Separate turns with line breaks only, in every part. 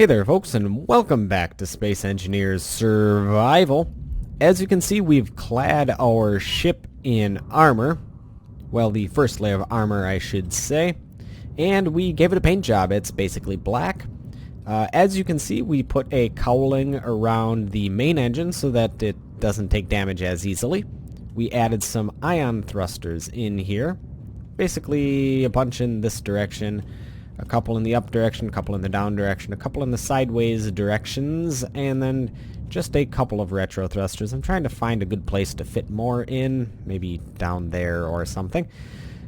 Hey there folks, and welcome back to Space Engineers Survival. As you can see, we've clad our ship in armor. Well, the first layer of armor, I should say. And we gave it a paint job. It's basically black. As you can see, we put a cowling around the main engine so that it doesn't take damage as easily. We added some ion thrusters in here. Basically a bunch in this direction, a couple in the up direction, a couple in the down direction, a couple in the sideways directions, and then just a couple of retro thrusters. I'm trying to find a good place to fit more in, maybe down there or something.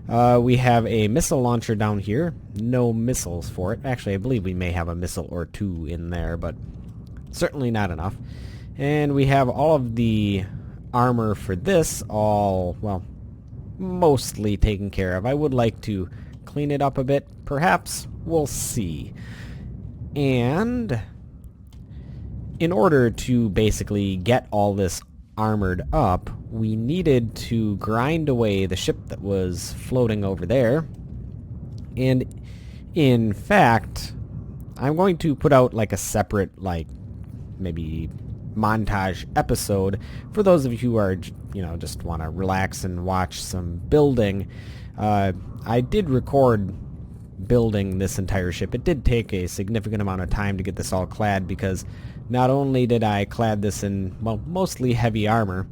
We have a missile launcher down here. No missiles for it. Actually, I believe we may have a missile or two in there, but certainly not enough. And we have all of the armor for this all, well, mostly taken care of. I would like to clean it up a bit, perhaps. We'll see. And in order to basically get all this armored up, we needed to grind away the ship that was floating over there. And in fact, I'm going to put out like a separate, like, maybe montage episode for those of you who are, just want to relax and watch some building. I did record building this entire ship. It did take a significant amount of time to get this all clad, because not only did I clad this in, well, mostly heavy armor,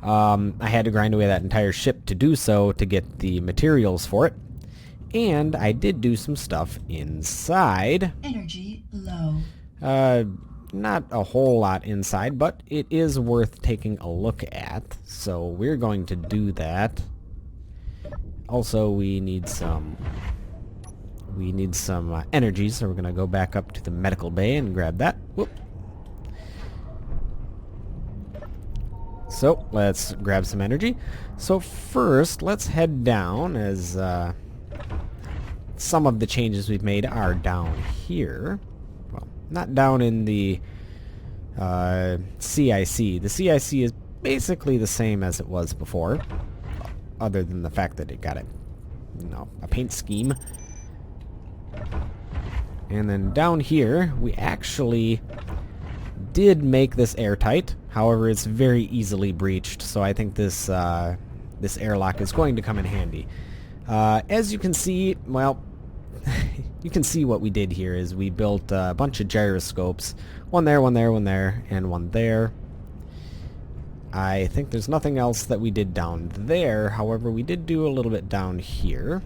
I had to grind away that entire ship to do so, to get the materials for it. And I did do some stuff inside.
Energy low.
Not a whole lot inside, but it is worth taking a look at. So we're going to do that. Also, we need some energy, so we're going to go back up to the medical bay and grab that. Whoop. So, let's grab some energy. So first, let's head down, as some of the changes we've made are down here. Well, not down in the CIC. The CIC is basically the same as it was before, other than the fact that it got a paint scheme. And then down here, we actually did make this airtight. However, it's very easily breached, so I think this this airlock is going to come in handy. As you can see, well, you can see what we did here is we built a bunch of gyroscopes. One there, one there, one there, and one there. I think there's nothing else that we did down there. However, we did do a little bit down here.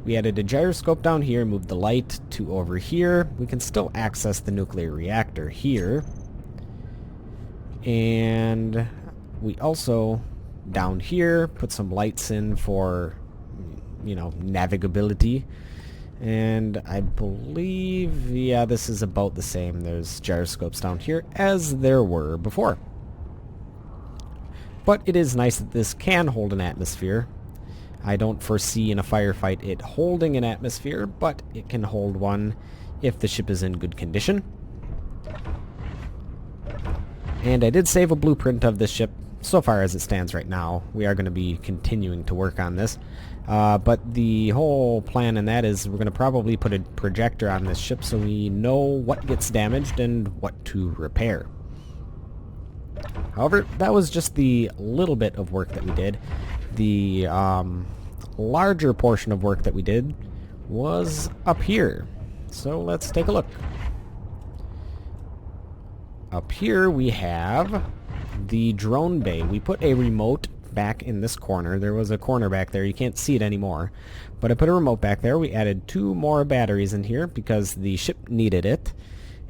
We added a gyroscope down here, moved the light to over here. We can still access the nuclear reactor here. And we also, down here, put some lights in for, navigability. And I believe, yeah, this is about the same. There's gyroscopes down here as there were before. But it is nice that this can hold an atmosphere. I don't foresee in a firefight it holding an atmosphere, but it can hold one if the ship is in good condition. And I did save a blueprint of this ship so far as it stands right now. We are going to be continuing to work on this. But the whole plan in that is we're going to probably put a projector on this ship so we know what gets damaged and what to repair. However, that was just the little bit of work that we did. The larger portion of work that we did was up here. So let's take a look. Up here we have the drone bay. We put a remote back in this corner. There was a corner back there. You can't see it anymore. But I put a remote back there. We added 2 more batteries in here because the ship needed it.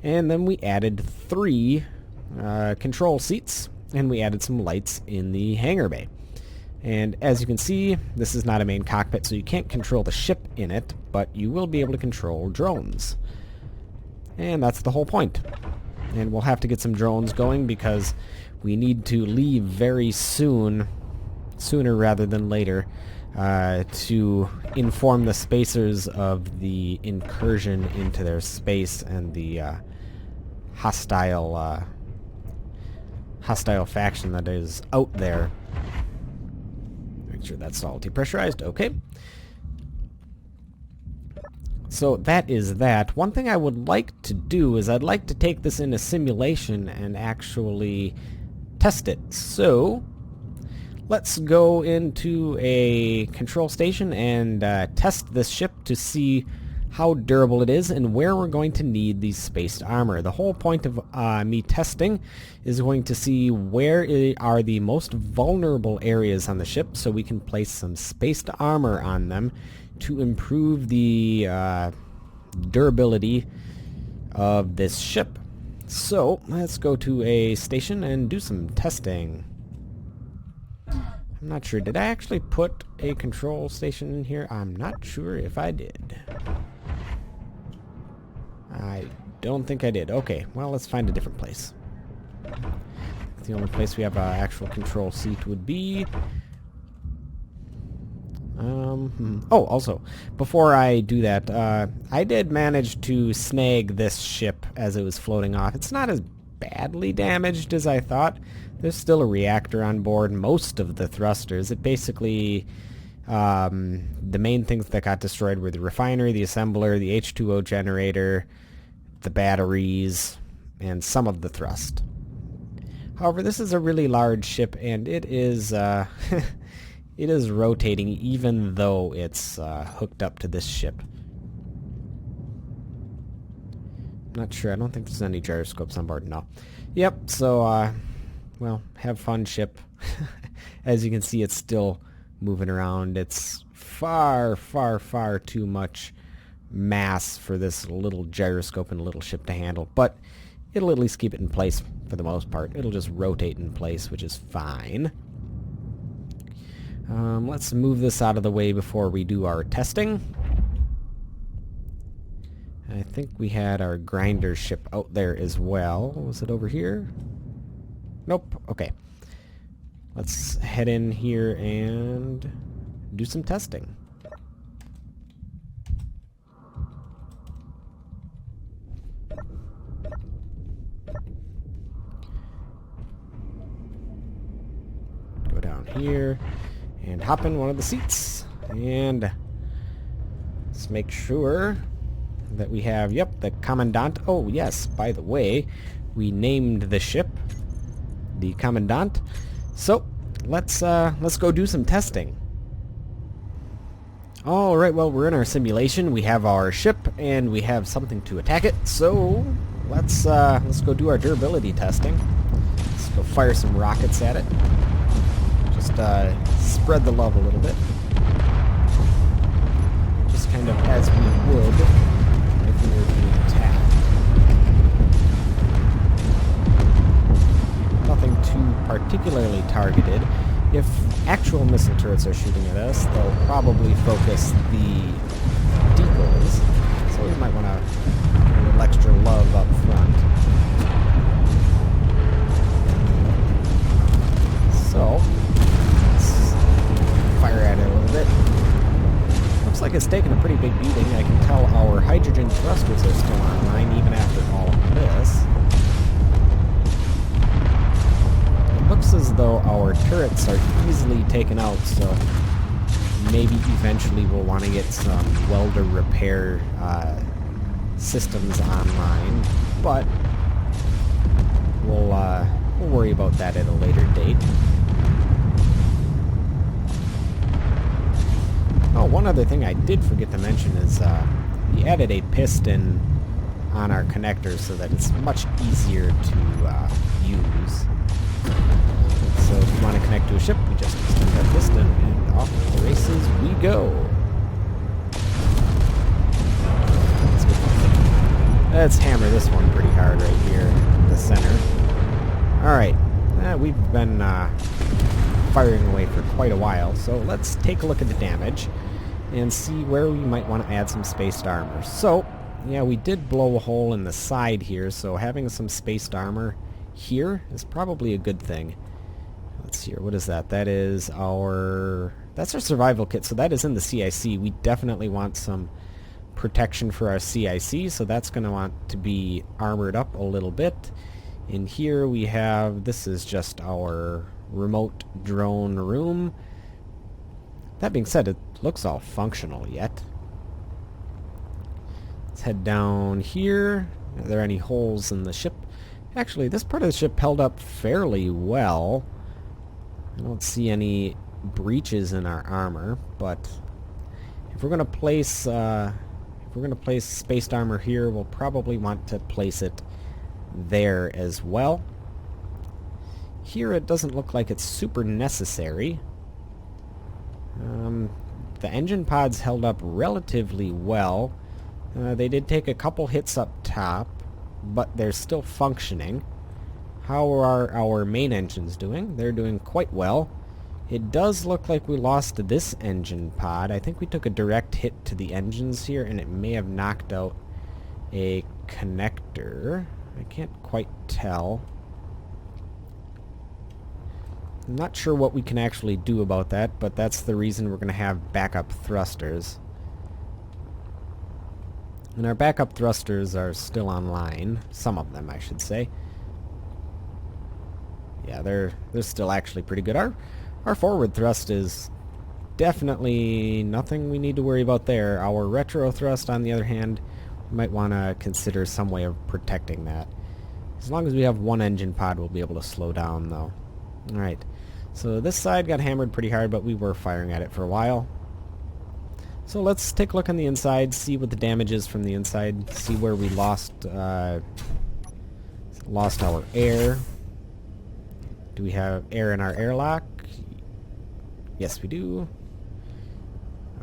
And then we added 3 control seats. And we added some lights in the hangar bay. And as you can see, this is not a main cockpit, so you can't control the ship in it, but you will be able to control drones. And that's the whole point. And we'll have to get some drones going because we need to leave very soon, sooner rather than later, to inform the spacers of the incursion into their space and the hostile faction that is out there. Make sure that's all depressurized. Okay. So that is that. One thing I would like to do is I'd like to take this in a simulation and actually test it. So let's go into a control station and test this ship to see how durable it is and where we're going to need these spaced armor. The whole point of me testing is going to see where are the most vulnerable areas on the ship so we can place some spaced armor on them to improve the durability of this ship. So let's go to a station and do some testing. I'm not sure. Did I actually put a control station in here? I'm not sure if I did. I don't think I did. Okay, well, let's find a different place. The only place we have an actual control seat would be... Oh, also, before I do that, I did manage to snag this ship as it was floating off. It's not as badly damaged as I thought. There's still a reactor on board, most of the thrusters. It basically... the main things that got destroyed were the refinery, the assembler, the H2O generator, the batteries, and some of the thrust. However, this is a really large ship, and it is it is rotating even though it's hooked up to this ship. Not sure. I don't think there's any gyroscopes on board. No. Yep. So, well, have fun, ship. As you can see, it's still moving around. It's far, far, far too much mass for this little gyroscope and little ship to handle, but it'll at least keep it in place for the most part. It'll just rotate in place, which is fine. Let's move this out of the way before we do our testing. I think we had our grinder ship out there as well. Was it over here? Nope. Okay. Let's head in here and do some testing. Go down here and hop in one of the seats. And let's make sure that we have, yep, the Commandant. Oh, yes, by the way, we named the ship the Commandant. So, let's go do some testing. Alright, well, we're in our simulation. We have our ship, and we have something to attack it. So, let's go do our durability testing. Let's go fire some rockets at it. Just spread the love a little bit. Just kind of as we would if we were being attacked. Nothing too particularly targeted. If actual missile turrets are shooting at us, they'll probably focus the decoys, so we might want to put a little extra love up front. So, let's fire at it a little bit. Looks like it's taking a pretty big beating. I can tell our hydrogen thrusters are still online even after all of this. Looks as though our turrets are easily taken out, so maybe eventually we'll want to get some welder repair systems online, but we'll worry about that at a later date. Oh, one other thing I did forget to mention is we added a piston on our connector so that it's much easier to use. So if you want to connect to a ship, we just extend our piston and off the races we go. Let's hammer this one pretty hard right here in the center. Alright, we've been firing away for quite a while, so let's take a look at the damage and see where we might want to add some spaced armor. So, yeah, we did blow a hole in the side here, so having some spaced armor here is probably a good thing. Let's see here, what is that? That is that's our survival kit, so that is in the CIC. We definitely want some protection for our CIC, so that's going to want to be armored up a little bit. In here we have, this is just our remote drone room. That being said, it looks all functional yet. Let's head down here. Are there any holes in the ship? Actually, this part of the ship held up fairly well. I don't see any breaches in our armor, but if we're gonna place spaced armor here, we'll probably want to place it there as well. Here it doesn't look like it's super necessary. The engine pods held up relatively well. They did take a couple hits up top, but they're still functioning. How are our main engines doing? They're doing quite well. It does look like we lost this engine pod. I think we took a direct hit to the engines here, and it may have knocked out a connector. I can't quite tell. I'm not sure what we can actually do about that, but that's the reason we're going to have backup thrusters. And our backup thrusters are still online. Some of them, I should say. Yeah, they're still actually pretty good. Our forward thrust is definitely nothing we need to worry about there. Our retro thrust, on the other hand, we might want to consider some way of protecting that. As long as we have one engine pod, we'll be able to slow down, though. Alright, so this side got hammered pretty hard, but we were firing at it for a while. So let's take a look on the inside, see what the damage is from the inside, see where we lost our air. Do we have air in our airlock? Yes, we do.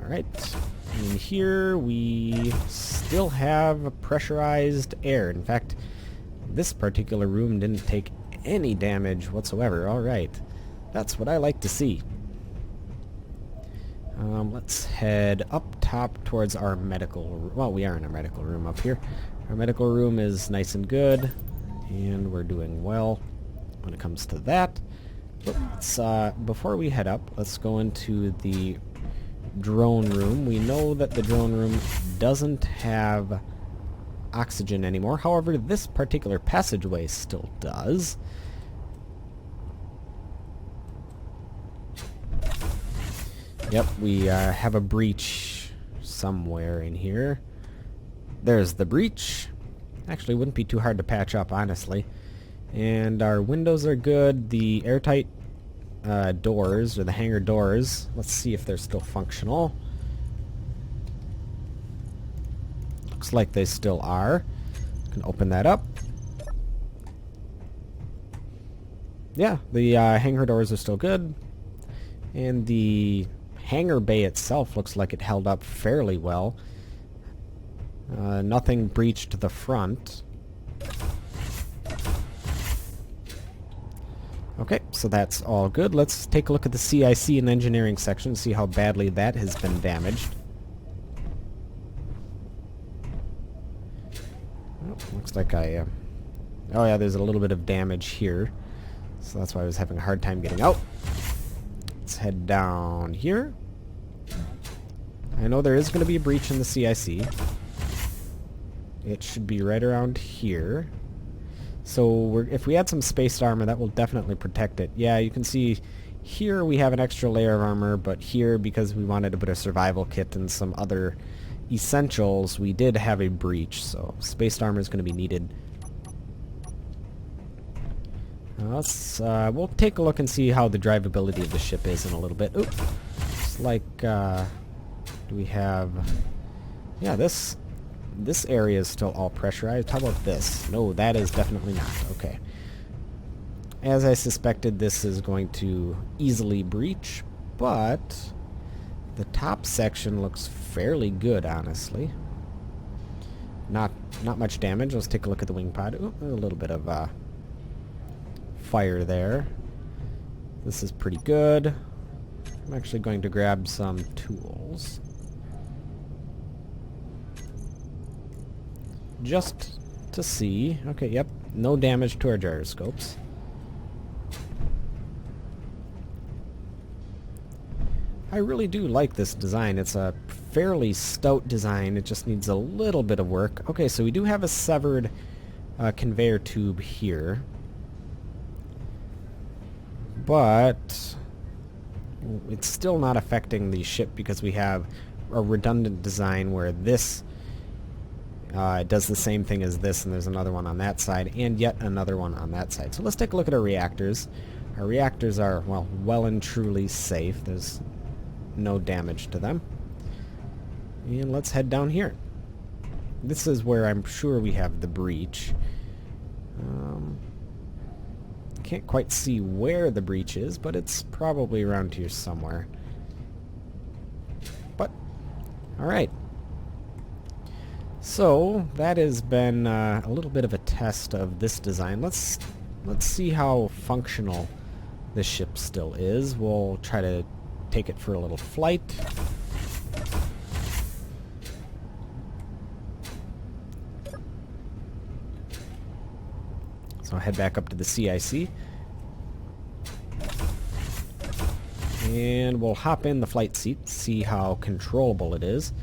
Alright, in here we still have pressurized air. In fact, this particular room didn't take any damage whatsoever. Alright, that's what I like to see. Let's head up top towards our medical room. Well, we are in a medical room up here. Our medical room is nice and good, and we're doing well when it comes to that. But let's, before we head up, let's go into the drone room. We know that the drone room doesn't have oxygen anymore. However, this particular passageway still does. Yep, we have a breach somewhere in here. There's the breach. Actually, wouldn't be too hard to patch up, honestly. And our windows are good. The airtight doors, or the hangar doors, let's see if they're still functional. Looks like they still are. Can open that up. Yeah, the hangar doors are still good. And the hangar bay itself looks like it held up fairly well. Nothing breached the front. Okay, so that's all good. Let's take a look at the CIC and engineering section, see how badly that has been damaged. Oh, looks like oh yeah, there's a little bit of damage here. So that's why I was having a hard time getting out. Let's head down here. I know there is going to be a breach in the CIC. It should be right around here. So if we add some spaced armor, that will definitely protect it. Yeah, you can see here we have an extra layer of armor, but here, because we wanted to put a survival kit and some other essentials, we did have a breach, so spaced armor is going to be needed. We'll take a look and see how the drivability of the ship is in a little bit. Oop! It's like, do we have... Yeah, this area is still all pressurized. How about this? No, that is definitely not. Okay. As I suspected, this is going to easily breach, but the top section looks fairly good, honestly. Not much damage. Let's take a look at the wing pod. Ooh, a little bit of fire there. This is pretty good. I'm actually going to grab some tools. Just to see. Okay, yep. No damage to our gyroscopes. I really do like this design. It's a fairly stout design. It just needs a little bit of work. Okay, so we do have a severed conveyor tube here. But it's still not affecting the ship because we have a redundant design where this It does the same thing as this, and there's another one on that side, and yet another one on that side. So let's take a look at our reactors. Our reactors are, well and truly safe. There's no damage to them. And let's head down here. This is where I'm sure we have the breach. Can't quite see where the breach is, but it's probably around here somewhere. But, alright. So, that has been a little bit of a test of this design. Let's see how functional this ship still is. We'll try to take it for a little flight. So I'll head back up to the CIC. And we'll hop in the flight seat, see how controllable it is.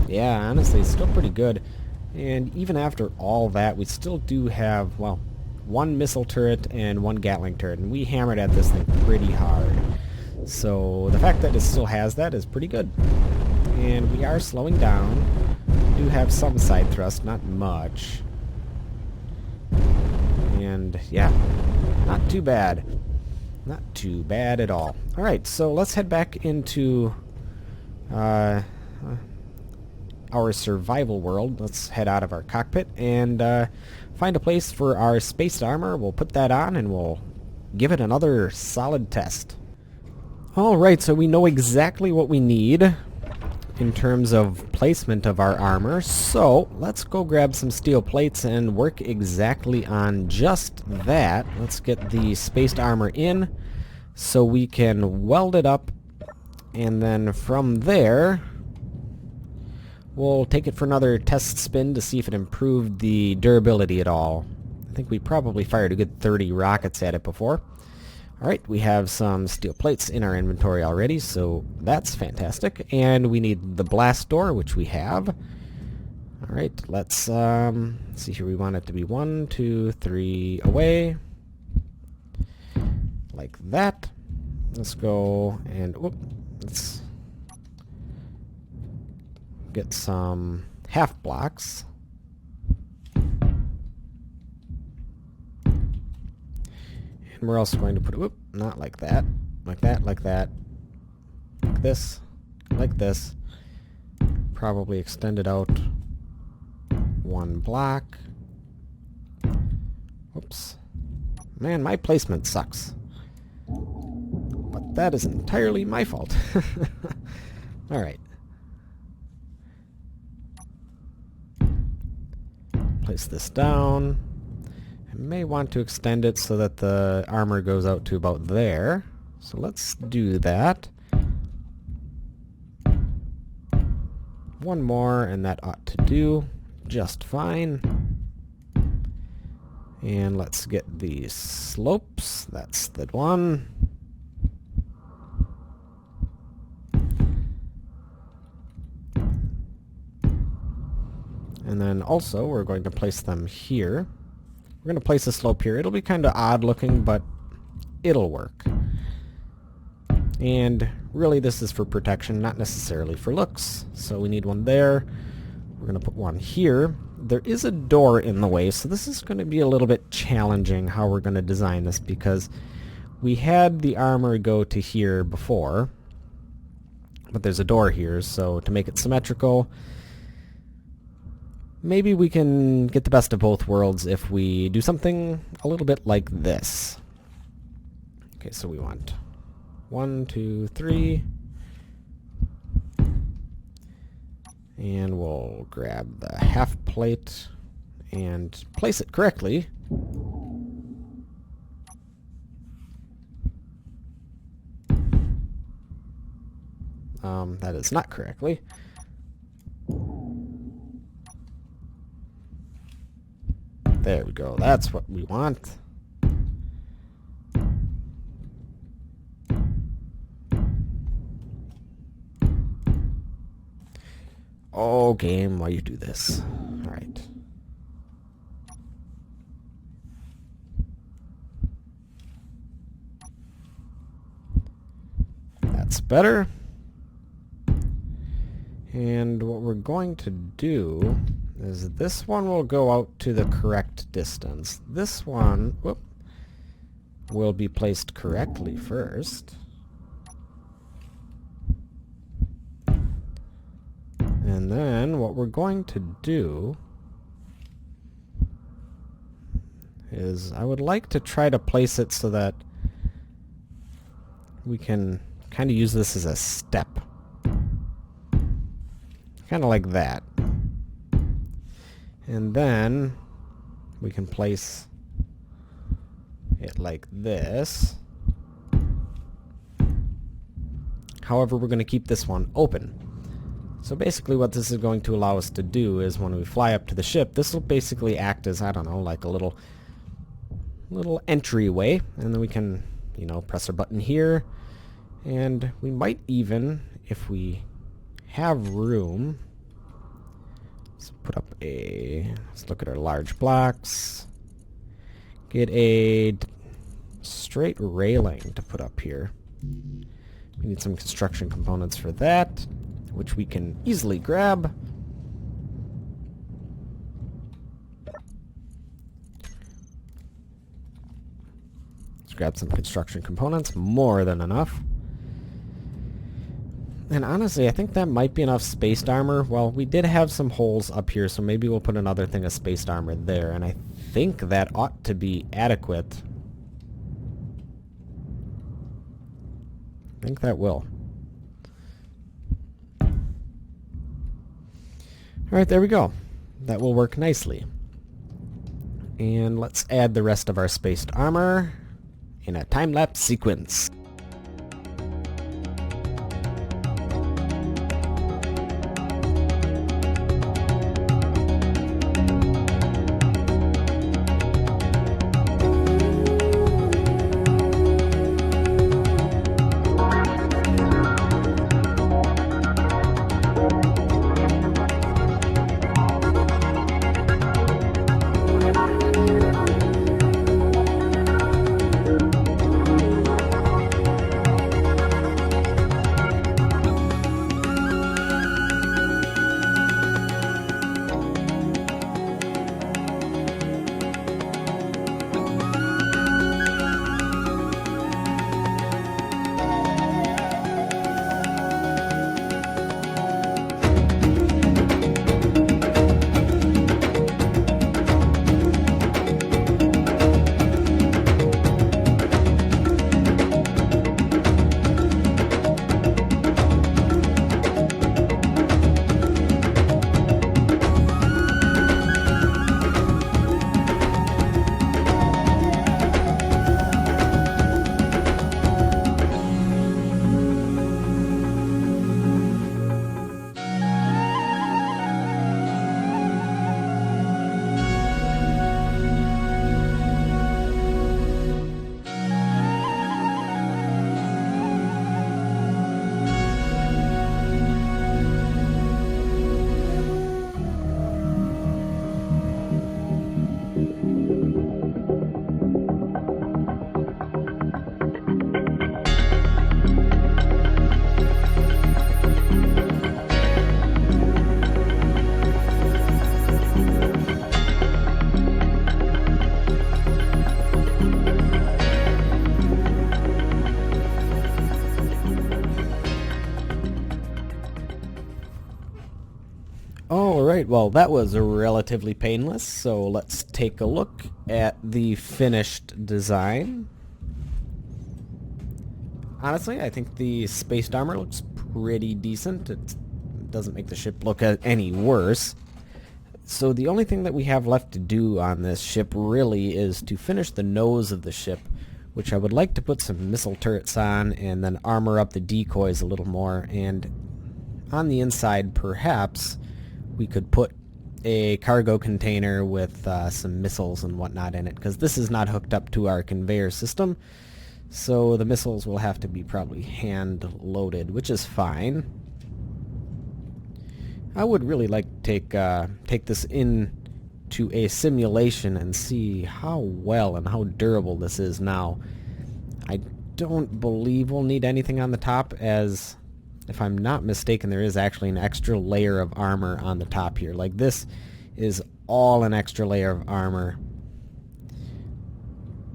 Yeah, honestly, it's still pretty good. And even after all that, we still do have, well, one missile turret and one Gatling turret. And we hammered at this thing pretty hard. So the fact that it still has that is pretty good. And we are slowing down. We do have some side thrust, not much. And yeah, not too bad. Not too bad at all. Alright, so let's head back into our survival world. Let's head out of our cockpit and find a place for our spaced armor. We'll put that on and we'll give it another solid test. Alright, so we know exactly what we need in terms of placement of our armor. So let's go grab some steel plates and work exactly on just that. Let's get the spaced armor in so we can weld it up, and then from there we'll take it for another test spin to see if it improved the durability at all. I think we probably fired a good 30 rockets at it before. Alright, we have some steel plates in our inventory already, so that's fantastic. And we need the blast door, which we have. Alright, let's see here. We want it to be 1, 2, 3 away. Like that. Let's go and let's get some half blocks. We're also going to put it, not like that, like that, like that, like this, like this. Probably extend it out one block. Oops. Man, my placement sucks. But that is entirely my fault. Alright. Place this down. I may want to extend it so that the armor goes out to about there. So let's do that. One more and that ought to do just fine. And let's get the slopes. That's the one. And then also we're going to place them here. We're going to place a slope here. It'll be kind of odd looking, but it'll work. And really this is for protection, not necessarily for looks. So we need one there. We're going to put one here. There is a door in the way, so this is going to be a little bit challenging how we're going to design this, because we had the armor go to here before, but there's a door here, so to make it symmetrical, maybe we can get the best of both worlds if we do something a little bit like this. Okay, so we want 1, 2, 3. And we'll grab the half plate and place it correctly. That is not correctly. There we go. That's what we want. Oh, game, why you do this? Alright. That's better. And what we're going to do is this one will go out to the correct distance. This one, whoop, will be placed correctly first. And then what we're going to do is I would like to try to place it so that we can kind of use this as a step. Kind of like that. And then we can place it like this. However, we're going to keep this one open. So basically what this is going to allow us to do is when we fly up to the ship, this will basically act as, I don't know, like a little entryway. And then we can, you know, press our button here. And we might even, if we have room, let's look at our large blocks, get a straight railing to put up here. We need some construction components for that, which we can easily grab. Let's grab some construction components, more than enough. And honestly, I think that might be enough spaced armor. Well, we did have some holes up here, so maybe we'll put another thing of spaced armor there, and I think that ought to be adequate. I think that will. Alright, there we go. That will work nicely. And let's add the rest of our spaced armor in a time-lapse sequence. Alright, well that was relatively painless, so let's take a look at the finished design. Honestly, I think the spaced armor looks pretty decent. It doesn't make the ship look any worse. So the only thing that we have left to do on this ship really is to finish the nose of the ship, which I would like to put some missile turrets on and then armor up the decoys a little more, and on the inside perhaps we could put a cargo container with some missiles and whatnot in it, because this is not hooked up to our conveyor system, so the missiles will have to be probably hand loaded, which is fine. I would really like to take this into a simulation and see how well and how durable this is now. I don't believe we'll need anything on the top, as if I'm not mistaken, there is actually an extra layer of armor on the top here. Like, this is all an extra layer of armor.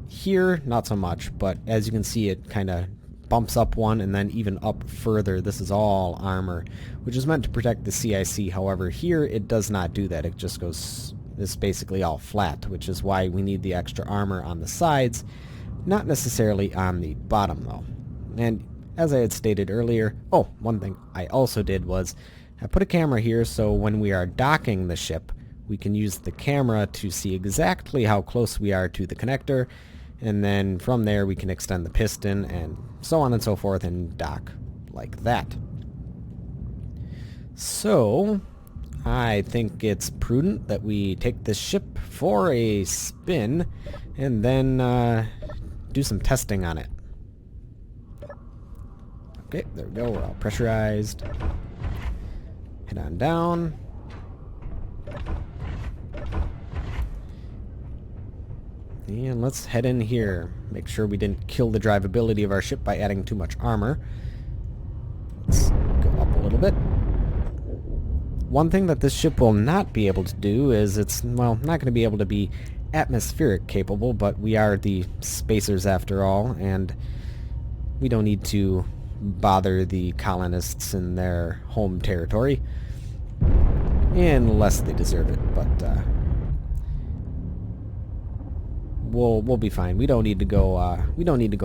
Here, not so much, but as you can see, it kind of bumps up one and then even up further. This is all armor, which is meant to protect the CIC. However, here it does not do that. It just goes, it's basically all flat, which is why we need the extra armor on the sides, not necessarily on the bottom though. And as I had stated earlier, one thing I also did was I put a camera here so when we are docking the ship, we can use the camera to see exactly how close we are to the connector, and then from there we can extend the piston and so on and so forth and dock like that. So I think it's prudent that we take this ship for a spin and then do some testing on it. Okay, there we go, we're all pressurized. Head on down. And let's head in here. Make sure we didn't kill the drivability of our ship by adding too much armor. Let's go up a little bit. One thing that this ship will not be able to do is it's, well, not going to be able to be atmospheric capable, but we are the spacers after all, and we don't need to bother the colonists in their home territory unless they deserve it, but we'll be fine. We don't need to go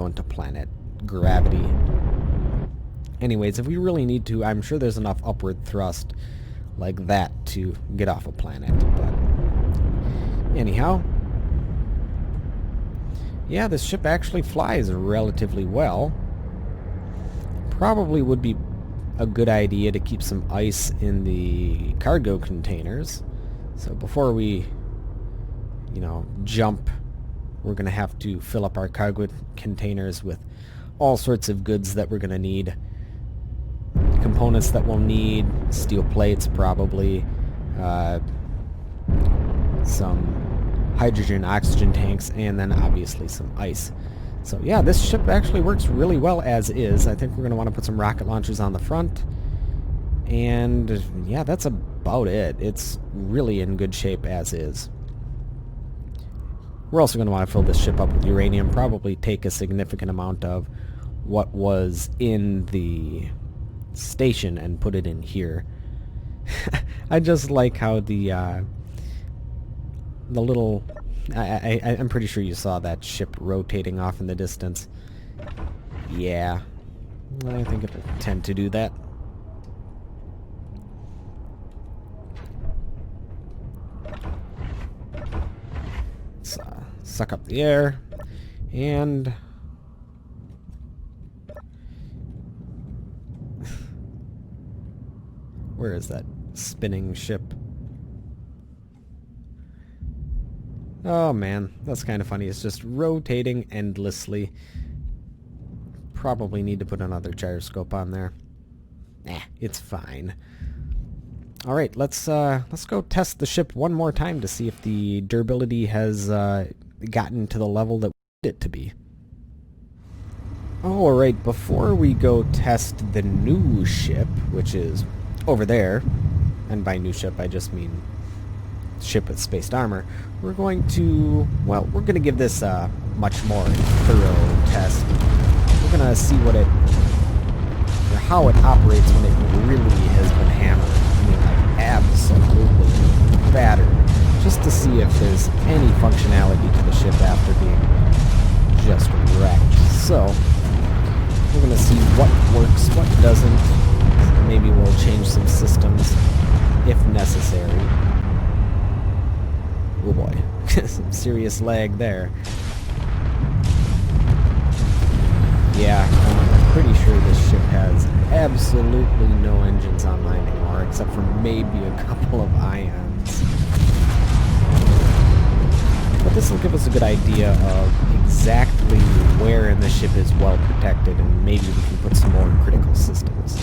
into planet gravity. Anyways, if we really need to, I'm sure there's enough upward thrust like that to get off a planet, but anyhow, yeah, this ship actually flies relatively well. Probably would be a good idea to keep some ice in the cargo containers. So before we, jump, we're going to have to fill up our cargo containers with all sorts of goods that we're going to need. Components that we'll need, steel plates probably, some hydrogen, oxygen tanks, and then obviously some ice. So yeah, this ship actually works really well as is. I think we're going to want to put some rocket launchers on the front. And yeah, that's about it. It's really in good shape as is. We're also going to want to fill this ship up with uranium, probably take a significant amount of what was in the station and put it in here. I just like how the little... I'm pretty sure you saw that ship rotating off in the distance. Yeah, I think it'll tend to do that. Let's suck up the air, and where is that spinning ship? Oh man, that's kind of funny. It's just rotating endlessly. Probably need to put another gyroscope on there. It's fine. All right, let's go test the ship one more time to see if the durability has gotten to the level that we need it to be. All right, before we go test the new ship, which is over there, and by new ship I just mean ship with spaced armor, we're going to give this a much more thorough test. We're going to see how it operates when it really has been hammered. I mean, like, absolutely battered. Just to see if there's any functionality to the ship after being just wrecked. So, we're going to see what works, what doesn't. Maybe we'll change some systems if necessary. Oh boy, some serious lag there. Yeah, I'm pretty sure this ship has absolutely no engines online anymore, except for maybe a couple of ions. But this will give us a good idea of exactly where in the ship is well protected, and maybe we can put some more critical systems.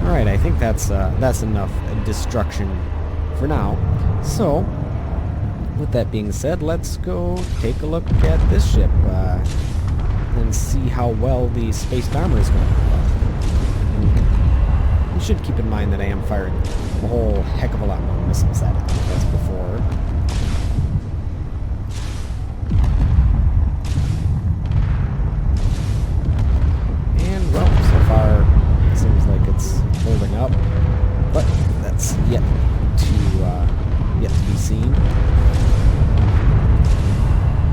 Alright, I think that's enough destruction for now. So, with that being said, let's go take a look at this ship. and see how well the spaced armor is going to hold up. And you should keep in mind that I am firing a whole heck of a lot more missiles at it as before. And, well, so far, it seems like it's holding up. But that's yet to be seen.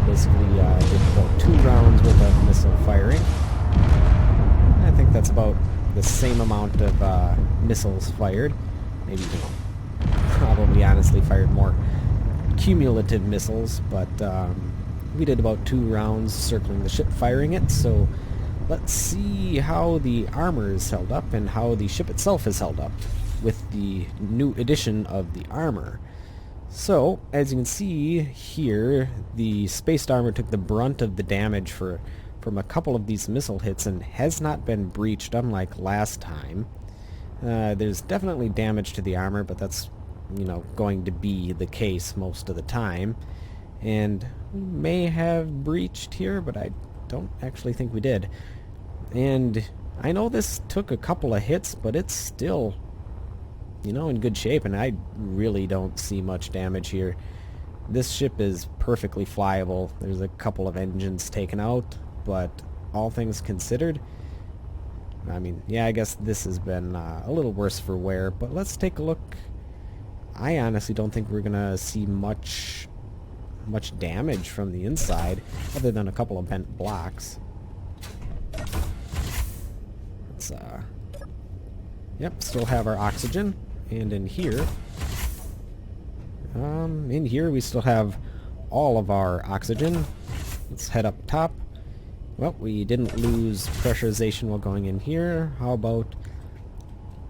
Basically, I did about 2 rounds worth of missile firing. I think that's about the same amount of missiles fired. Maybe, probably honestly fired more cumulative missiles, but we did about 2 rounds circling the ship firing it, so let's see how the armor is held up and how the ship itself is held up with the new addition of the armor. So, as you can see here, the spaced armor took the brunt of the damage from a couple of these missile hits and has not been breached, unlike last time. There's definitely damage to the armor, but that's, going to be the case most of the time. And we may have breached here, but I don't actually think we did. And I know this took a couple of hits, but it's still, in good shape, and I really don't see much damage here. This ship is perfectly flyable. There's a couple of engines taken out, but all things considered, I mean, yeah, I guess this has been a little worse for wear, but let's take a look. I honestly don't think we're gonna see much damage from the inside, other than a couple of bent blocks. Let's, yep, still have our oxygen. And in here we still have all of our oxygen. Let's head up top. Well, we didn't lose pressurization while going in here. How about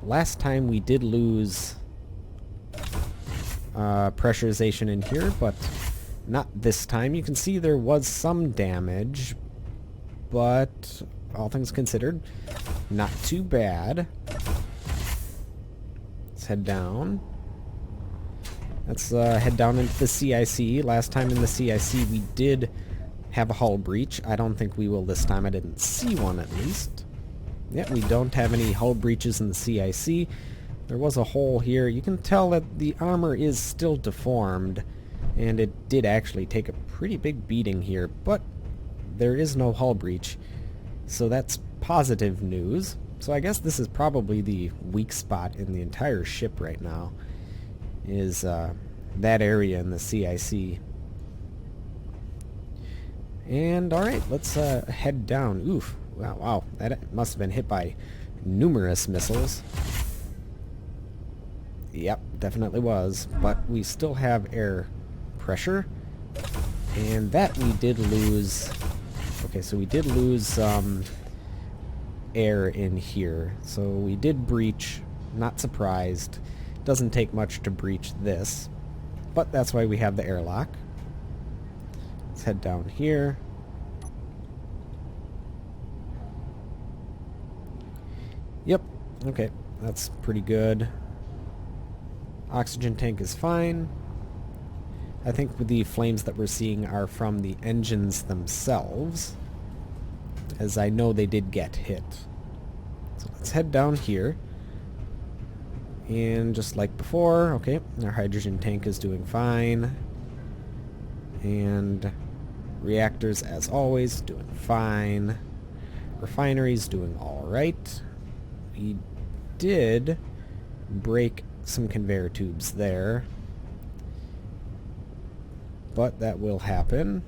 last time we did lose pressurization in here, but not this time. You can see there was some damage, but all things considered, not too bad. Let's head down. Let's head down into the CIC. Last time in the CIC we did have a hull breach. I don't think we will this time. I didn't see one, at least. Yeah, we don't have any hull breaches in the CIC. There was a hole here. You can tell that the armor is still deformed, and it did actually take a pretty big beating here, but there is no hull breach, so that's positive news. So I guess this is probably the weak spot in the entire ship right now, is that area in the CIC. And alright, let's head down. Oof. Wow, that must have been hit by numerous missiles. Yep, definitely was. But we still have air pressure. And that we did lose. Okay, so we did lose some air in here. So we did breach. Not surprised. Doesn't take much to breach this. But that's why we have the airlock. Let's head down here. Yep, okay, that's pretty good. Oxygen tank is fine. I think the flames that we're seeing are from the engines themselves, as I know they did get hit. So let's head down here. And just like before, okay, our hydrogen tank is doing fine. And reactors, as always, doing fine. Refinery's doing alright. We did break some conveyor tubes there, but that will happen.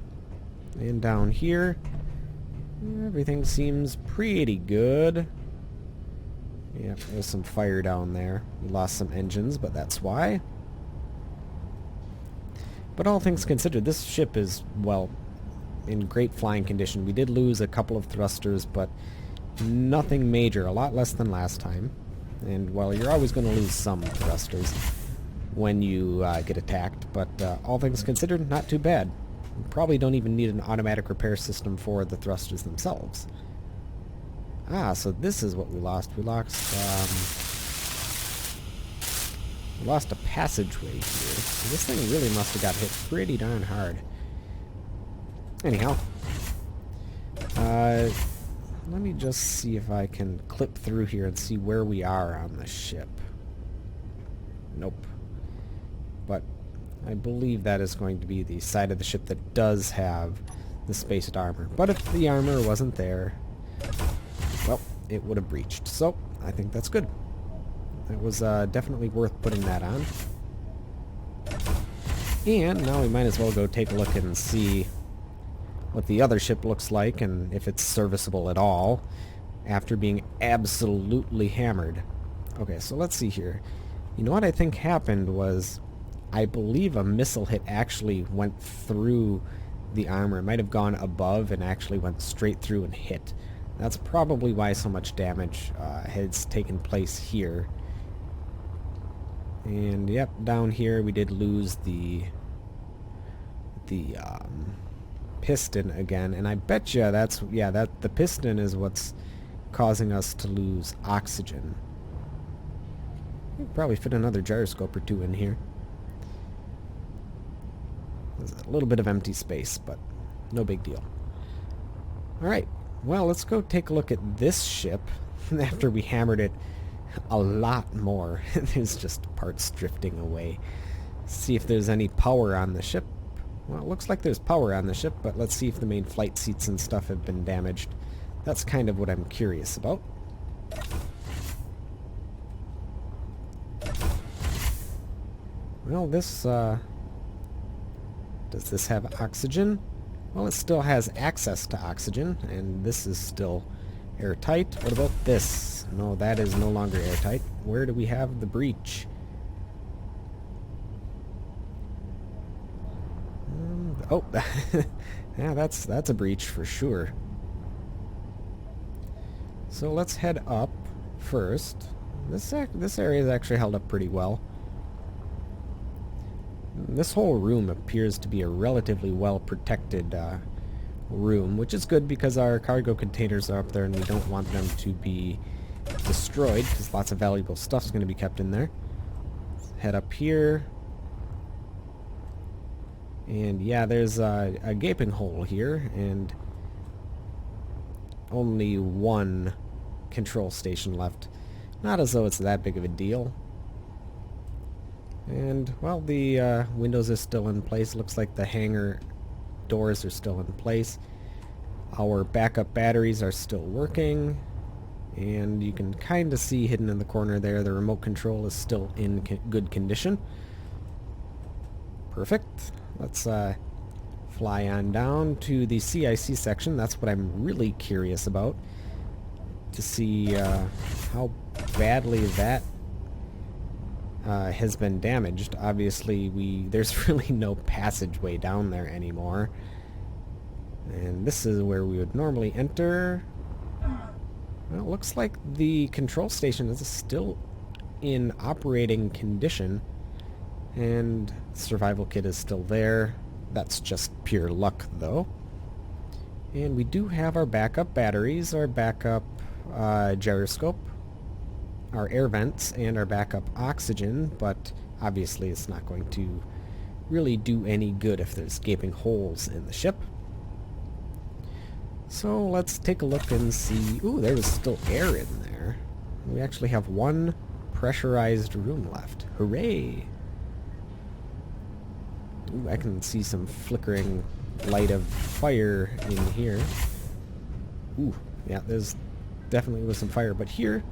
And down here, everything seems pretty good. Yeah, there's some fire down there. We lost some engines, but that's why. But all things considered, this ship is, well, in great flying condition. We did lose a couple of thrusters, but nothing major, a lot less than last time. And, well, you're always going to lose some thrusters when you get attacked, but all things considered, not too bad. You probably don't even need an automatic repair system for the thrusters themselves. Ah, so this is what we lost. We lost a passageway here. So this thing really must have got hit pretty darn hard. Anyhow, Let me just see if I can clip through here and see where we are on the ship. Nope. But I believe that is going to be the side of the ship that does have the spaced armor. But if the armor wasn't there, well, it would have breached. So, I think that's good. It was definitely worth putting that on. And now we might as well go take a look and see what the other ship looks like and if it's serviceable at all after being absolutely hammered. Okay, so let's see here. You know what I think happened was, I believe a missile hit actually went through the armor. It might have gone above and actually went straight through and hit. That's probably why so much damage has taken place here. And yep, down here we did lose the piston again, and I bet you that's that the piston is what's causing us to lose oxygen. We could probably fit another gyroscope or two in here. There's a little bit of empty space, but no big deal. Alright, well, let's go take a look at this ship after we hammered it a lot more. There's just parts drifting away. See if there's any power on the ship. Well, it looks like there's power on the ship, but let's see if the main flight seats and stuff have been damaged. That's kind of what I'm curious about. Well, this, does this have oxygen? Well, it still has access to oxygen, and this is still airtight. What about this? No, that is no longer airtight. Where do we have the breach? Oh, yeah, that's a breach for sure. So let's head up first. This area is actually held up pretty well. This whole room appears to be a relatively well protected room, which is good because our cargo containers are up there and we don't want them to be destroyed because lots of valuable stuff's going to be kept in there. Let's head up here. And yeah, there's a gaping hole here, and only one control station left. Not as though it's that big of a deal. And, well, the windows are still in place. Looks like the hangar doors are still in place. Our backup batteries are still working. And you can kind of see hidden in the corner there, the remote control is still in good condition. Perfect. Let's fly on down to the CIC section. That's what I'm really curious about, to see how badly that has been damaged. Obviously, there's really no passageway down there anymore. And this is where we would normally enter. Well, it looks like the control station is still in operating condition. And survival kit is still there. That's just pure luck, though. And we do have our backup batteries, our backup gyroscope, our air vents, and our backup oxygen, but obviously it's not going to really do any good if there's gaping holes in the ship. So let's take a look and see. Ooh, there was still air in there. We actually have one pressurized room left. Hooray! Ooh, I can see some flickering light of fire in here. Ooh, yeah, there's definitely was some fire, but here,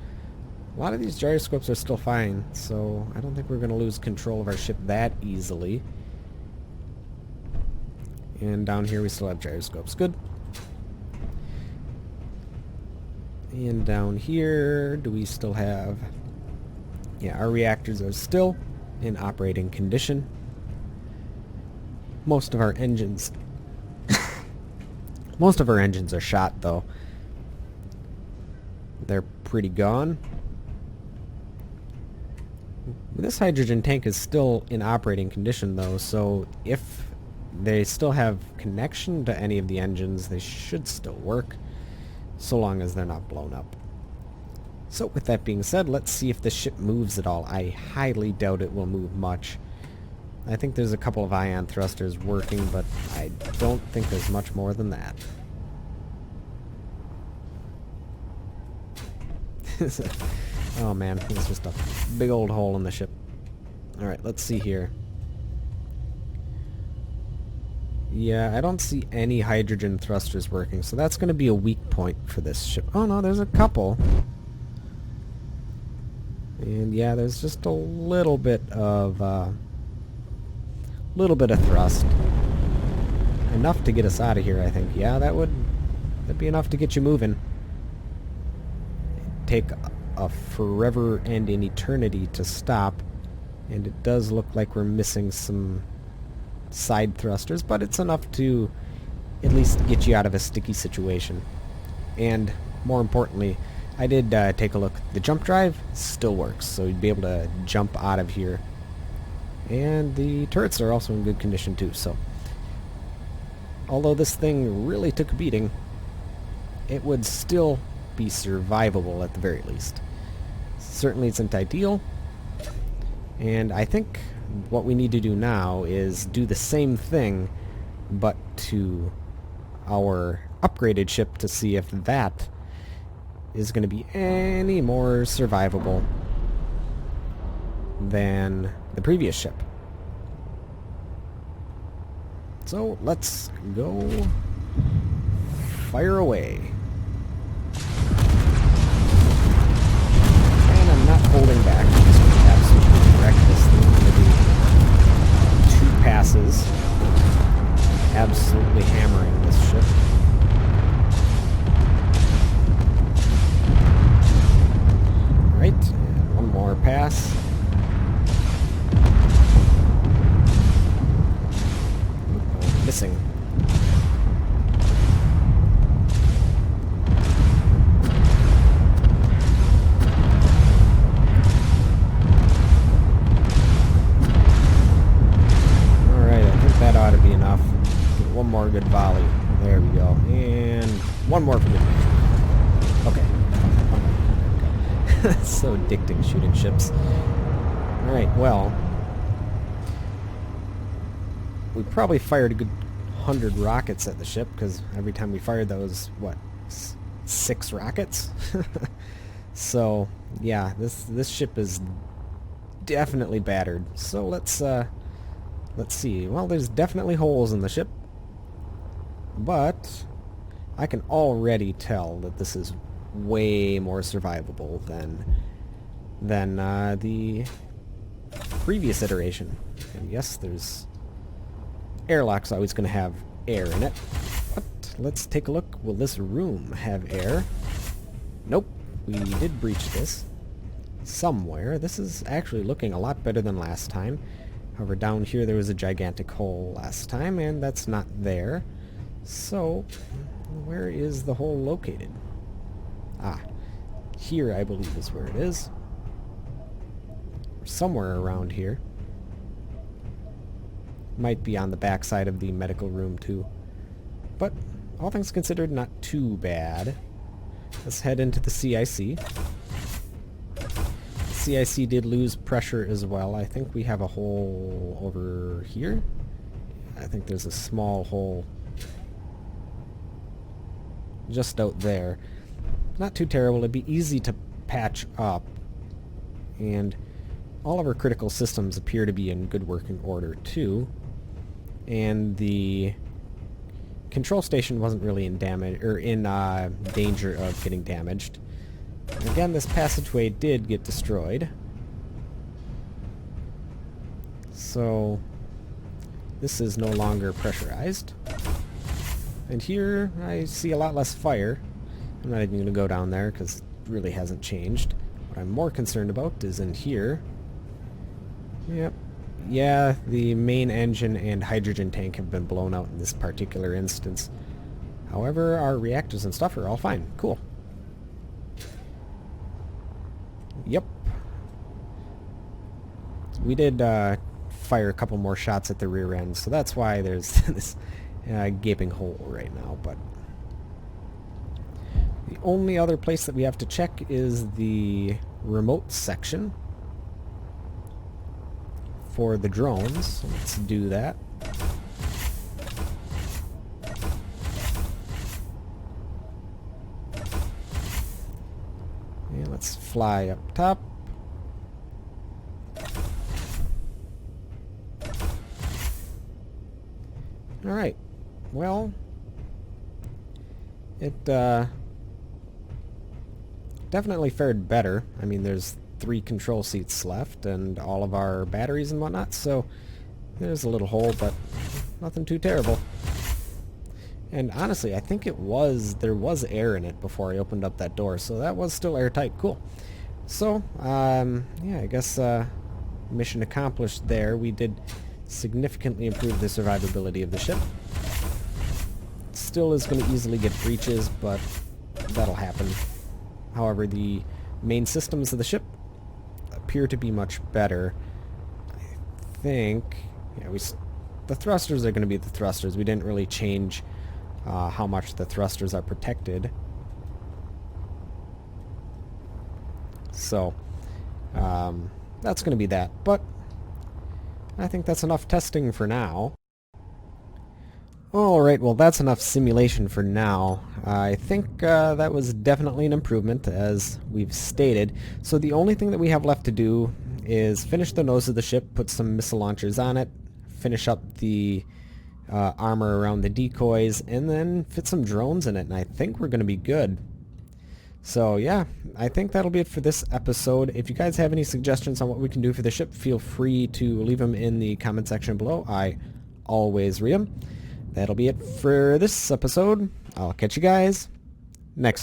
a lot of these gyroscopes are still fine, so I don't think we're going to lose control of our ship that easily. And down here we still have gyroscopes. Good. And down here, do we still have... Yeah, our reactors are still in operating condition. Most of our engines... Most of our engines are shot, though. They're pretty gone. This hydrogen tank is still in operating condition, though, so if they still have connection to any of the engines, they should still work, so long as they're not blown up. So with that being said, let's see if the ship moves at all. I highly doubt it will move much. I think there's a couple of ion thrusters working, but I don't think there's much more than that. Oh man, it's just a big old hole in the ship. Alright, let's see here. Yeah, I don't see any hydrogen thrusters working, so that's going to be a weak point for this ship. Oh no, there's a couple. And yeah, there's just a little bit of thrust. Enough to get us out of here, I think. Yeah, that'd be enough to get you moving. It'd take a forever and an eternity to stop, and it does look like we're missing some side thrusters, but it's enough to at least get you out of a sticky situation. And more importantly, I did take a look. The jump drive still works, so you'd be able to jump out of here. And the turrets are also in good condition too, so although this thing really took a beating, it would still be survivable at the very least. Certainly isn't ideal, and I think what we need to do now is do the same thing, but to our upgraded ship to see if that is going to be any more survivable than the previous ship. So let's go fire away. And I'm not holding back. I'm just going to absolutely wreck this thing. I'm going to do 2 passes. Absolutely hammering this ship. Right, and 1 more pass. Missing. Alright, I think that ought to be enough. Get 1 more good volley. There we go. And 1 more for good measure. Okay. That's so addicting, shooting ships. Alright, well, we probably fired a good 100 rockets at the ship, because every time we fired those, what, 6 rockets? So, yeah, this ship is definitely battered. So let's see. Well, there's definitely holes in the ship, but I can already tell that this is way more survivable than the previous iteration. And yes, there's airlock's always going to have air in it. But let's take a look. Will this room have air? Nope. We did breach this somewhere. This is actually looking a lot better than last time. However, down here there was a gigantic hole last time, and that's not there. So, where is the hole located? Ah, here I believe is where it is. Somewhere around here. Might be on the back side of the medical room too. But all things considered, not too bad. Let's head into the CIC. CIC did lose pressure as well. I think we have a hole over here. I think there's a small hole just out there. Not too terrible. It'd be easy to patch up. And all of our critical systems appear to be in good working order too. And the control station wasn't really in danger of getting damaged. Again, this passageway did get destroyed. So this is no longer pressurized. And here I see a lot less fire. I'm not even going to go down there because it really hasn't changed. What I'm more concerned about is in here. Yep. Yeah, the main engine and hydrogen tank have been blown out in this particular instance. However, our reactors and stuff are all fine. Cool. Yep. We did fire a couple more shots at the rear end, so that's why there's this gaping hole right now. But the only other place that we have to check is the remote section for the drones. So let's do that. And let's fly up top. Alright, well, it definitely fared better. I mean, there's 3 control seats left and all of our batteries and whatnot, so there's a little hole, but nothing too terrible. And honestly, I think there was air in it before I opened up that door, so that was still airtight. Cool. So, yeah, I guess mission accomplished there. We did significantly improve the survivability of the ship. Still is going to easily get breaches, but that'll happen. However, the main systems of the ship appear to be much better. I think, yeah, the thrusters are going to be the thrusters. We didn't really change how much the thrusters are protected. So, that's going to be that. But I think that's enough testing for now. Alright, well that's enough simulation for now. I think that was definitely an improvement, as we've stated. So the only thing that we have left to do is finish the nose of the ship, put some missile launchers on it, finish up the armor around the decoys, and then fit some drones in it, and I think we're going to be good. So yeah, I think that'll be it for this episode. If you guys have any suggestions on what we can do for the ship, feel free to leave them in the comment section below. I always read them. That'll be it for this episode. I'll catch you guys next time.